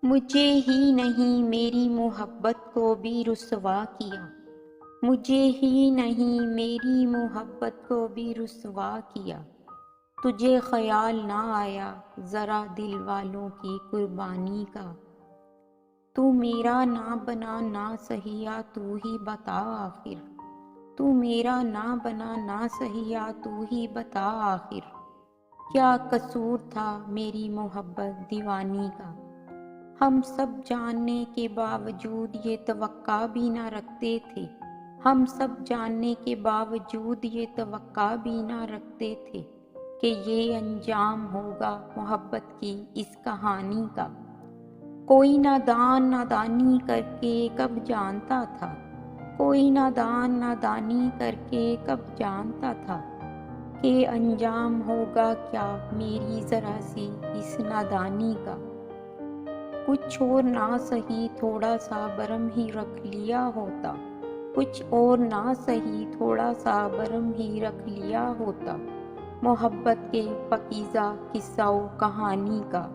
مجھے ہی نہیں میری محبت کو بھی رسوا کیا، مجھے ہی نہیں میری محبت کو بھی رسوا کیا۔ تجھے خیال نہ آیا ذرا دل والوں کی قربانی کا، تو میرا نہ بنا نہ سہیا تو ہی بتا آخر، تو میرا نہ بنا نہ سہیا تو ہی بتا آخر، کیا قصور تھا میری محبت دیوانی کا۔ ہم سب جاننے کے باوجود یہ توقع بھی نہ رکھتے تھے، ہم سب جاننے کے باوجود یہ توقع بھی نہ رکھتے تھے کہ یہ انجام ہوگا محبت کی اس کہانی کا۔ کوئی نادان نادانی کر کے کب جانتا تھا، کوئی نادان نادانی کر کے کب جانتا تھا کہ انجام ہوگا کیا میری ذرا سی اس نادانی کا۔ کچھ اور نہ سہی تھوڑا سا برم ہی رکھ لیا ہوتا، کچھ اور نہ سہی تھوڑا سا برم ہی رکھ لیا ہوتا، محبت کے پاکیزہ قصہ و کہانی کا۔